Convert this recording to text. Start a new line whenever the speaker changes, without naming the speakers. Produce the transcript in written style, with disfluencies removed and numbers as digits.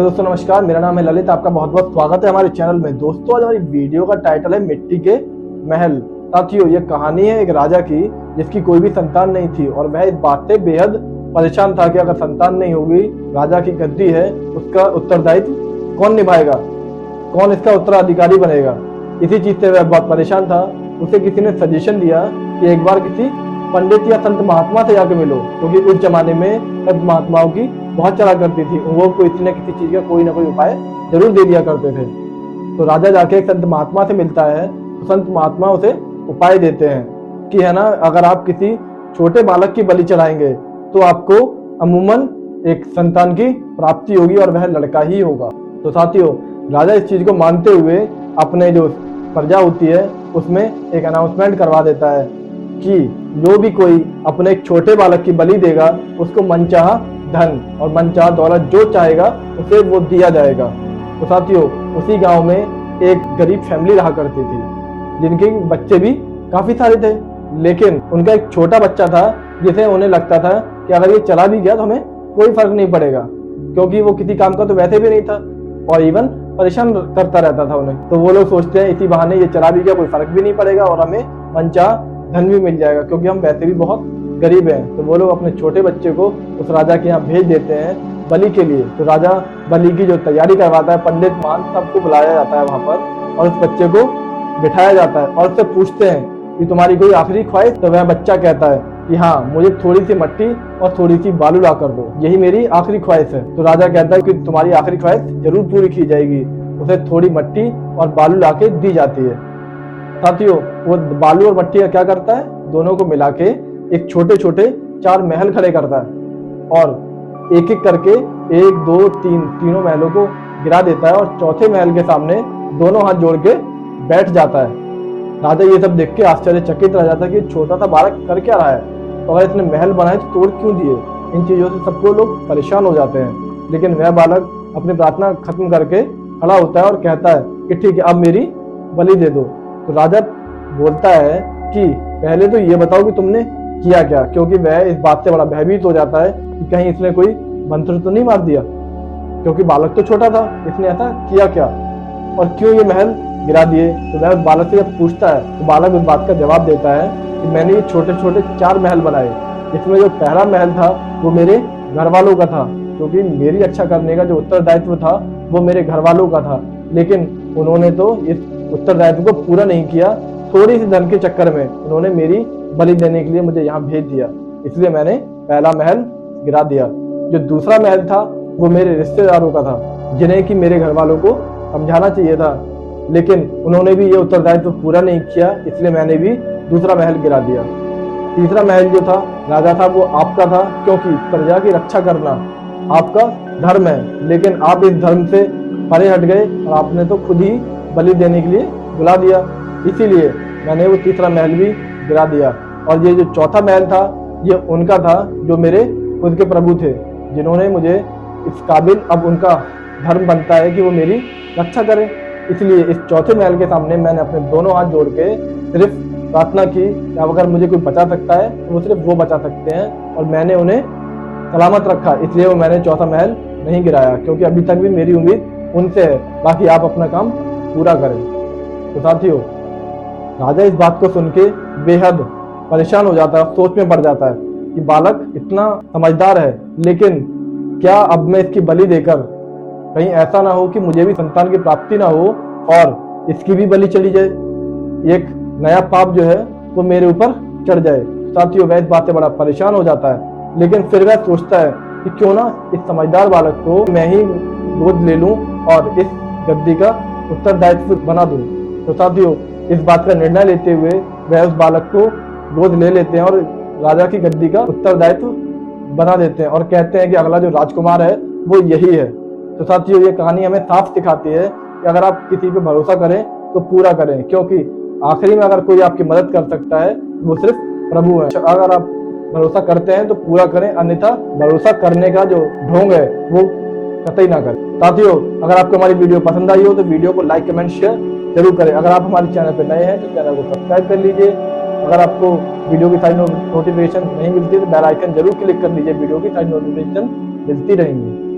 Hello दोस्तों, नमस्कार। मेरा नाम है ललित। आपका बहुत बहुत स्वागत है हमारे चैनल में। दोस्तों, आज हमारी वीडियो का टाइटल है मिट्टी के महल। साथियों, ये कहानी है एक राजा की जिसकी कोई भी संतान नहीं थी और वह इस बात से बेहद परेशान था कि अगर संतान नहीं होगी, राजा की गद्दी है, उसका उत्तरदायित्व कौन निभाएगा, कौन इसका उत्तराधिकारी बनेगा। इसी चीज से वह बहुत परेशान था। उसे किसी ने सजेशन दिया कि एक बार किसी पंडित या संत महात्मा से जाके मिलो, क्योंकि उस जमाने में संत महात्माओं की बहुत चला करती थी। वो किसी न किसी चीज का कोई ना कोई उपाय जरूर दे दिया करते थे। तो राजा जाके एक संत महात्मा से मिलता है तो संत महात्मा उसे उपाय देते हैं कि है ना, अगर आप किसी छोटे बालक की बलि चढ़ाएंगे तो आपको अमूमन एक संतान की प्राप्ति होगी और वह लड़का ही होगा। तो साथियों, राजा इस चीज को मानते हुए अपने जो प्रजा होती है उसमें एक अनाउंसमेंट करवा देता है कि जो भी कोई अपने एक छोटे बालक की बलि देगा उसको मनचाहा धन और मनचाहा दौलत जो चाहेगा उसे वो दिया जाएगा। तो साथियों, उसी गांव में एक गरीब फैमिली रहा करती थी जिनके बच्चे भी काफी सारे थे, लेकिन उनका एक छोटा बच्चा था जिसे उन्हें लगता था कि अगर ये चला भी गया तो हमें कोई फर्क नहीं पड़ेगा, क्योंकि वो किसी काम का तो वैसे भी नहीं था और इवन परेशान करता रहता था उन्हें। तो वो लोग सोचते हैं इसी बहाने ये चला भी गया कोई फर्क भी नहीं पड़ेगा और हमें मनचाहा धन भी मिल जाएगा, क्योंकि हम वैसे भी बहुत गरीब हैं। तो वो लोग अपने छोटे बच्चे को उस राजा के यहाँ भेज देते हैं बलि के लिए। तो राजा बलि की जो तैयारी करवाता है, पंडित मान सबको बुलाया जाता है वहां पर और उस बच्चे को बिठाया जाता है और उससे पूछते हैं कि तुम्हारी कोई आखिरी ख्वाहिश। तो वह बच्चा कहता है कि हाँ, मुझे थोड़ी सी मट्टी और थोड़ी सी बालू ला कर दो, यही मेरी आखिरी ख्वाहिश है। तो राजा कहता है कि तुम्हारी आखिरी ख्वाहिश जरूर पूरी की जाएगी। उसे थोड़ी मट्टी और बालू ला के दी जाती है। साथियों, वो बालू और मट्टी का क्या करता है, दोनों को मिला के एक छोटे छोटे 4 महल खड़े करता है और एक एक करके 1 2 3 तीनों महलों को गिरा देता है और चौथे महल के सामने दोनों हाथ जोड़ के बैठ जाता है। राजा ये सब देख के आश्चर्यचकित रह जाता है कि छोटा सा बालक कर क्या रहा है, तो अगर इसने महल बनाए तो तोड़ क्यों दिए। इन चीजों से सबको लोग परेशान हो जाते हैं, लेकिन वह बालक अपनी प्रार्थना खत्म करके खड़ा होता है और कहता है कि ठीक है, अब मेरी बलि दे दो। तो राजा बोलता है कि पहले तो ये बताओ कि तुमने किया क्या, क्योंकि वह इस बात से बड़ा भयभीत हो जाता है कि कहीं इसने कोई मंत्र तो नहीं मार दिया, क्योंकि बालक तो छोटा था, इसने ऐसा किया क्या और क्यों ये महल गिरा दिए। तो वह बालक से जब पूछता है तो बालक उस बात का जवाब देता है कि मैंने ये छोटे छोटे 4 महल बनाए। इसमें जो पहला महल था वो मेरे घर वालों का था, क्योंकि मेरी रक्षा करने का जो उत्तरदायित्व था वो मेरे घर वालों का था, लेकिन उन्होंने तो इस उत्तरदायित्व को पूरा नहीं किया। थोड़ी सी धन के चक्कर में उन्होंने मेरी बलि देने के लिए मुझे यहाँ भेज दिया, इसलिए मैंने पहला महल गिरा दिया। जो दूसरा महल था वो मेरे रिश्तेदारों का था, जिन्हें कि मेरे घर वालों को समझाना चाहिए था, लेकिन उन्होंने भी ये उत्तरदायित्व पूरा नहीं किया, इसलिए मैंने भी दूसरा महल गिरा दिया। तीसरा महल जो था राजा था वो आपका था, क्योंकि प्रजा की रक्षा करना आपका धर्म है, लेकिन आप इस धर्म से परे हट गए और आपने तो खुद ही बलि देने के लिए बुला दिया, इसीलिए मैंने वो तीसरा महल भी गिरा दिया। और ये जो चौथा महल था ये उनका था जो मेरे खुद के प्रभु थे, जिन्होंने मुझे इस काबिल, अब उनका धर्म बनता है कि वो मेरी रक्षा करें। इसलिए इस चौथे महल के सामने मैंने अपने दोनों हाथ जोड़ के सिर्फ प्रार्थना की कि अगर मुझे कोई बचा सकता है तो वो सिर्फ वो बचा सकते हैं, और मैंने उन्हें सलामत रखा, इसलिए वो मैंने चौथा महल नहीं गिराया, क्योंकि अभी तक भी मेरी उम्मीद उनसे है। बाकी आप अपना काम पूरा करें। तो साथियों, राजा इस बात को सुन के बेहद परेशान हो जाता है, सोच में पड़ जाता है कि बालक इतना समझदार है, लेकिन क्या अब मैं इसकी बलि देकर कहीं ऐसा ना हो कि मुझे भी संतान की प्राप्ति ना हो और इसकी भी बलि चली जाए, एक नया पाप जो है वो मेरे ऊपर चढ़ जाए। साथियों, वह इस बात से बड़ा परेशान हो जाता है, लेकिन फिर वह सोचता है कि क्यों ना इस समझदार बालक को मैं ही गोद ले लूं और इस गद्दी का उत्तरदायित्व बना दूं। तो साथियों, इस बात का निर्णय लेते हुए वह उस बालक को गोद ले लेते हैं और राजा की गद्दी का उत्तरदायित्व बना देते हैं और कहते हैं कि अगला जो राजकुमार है वो यही है। तो साथियों, ये कहानी हमें साफ सिखाती है कि अगर आप किसी पे भरोसा करें तो पूरा करें, क्योंकि आखिरी में अगर कोई आपकी मदद कर सकता है वो सिर्फ प्रभु है। अगर आप भरोसा करते हैं तो पूरा करें, अन्यथा भरोसा करने का जो ढोंग है वो कतई ना करें। साथियों, अगर आपको हमारी वीडियो पसंद आई हो तो वीडियो को लाइक कमेंट शेयर जरूर करें। अगर आप हमारे चैनल पर नए हैं तो चैनल को सब्सक्राइब कर लीजिए। अगर आपको वीडियो की सारी नोटिफिकेशन नहीं मिलती तो बेल आइकन जरूर क्लिक कर लीजिए, वीडियो की सारी नोटिफिकेशन मिलती रहेंगी।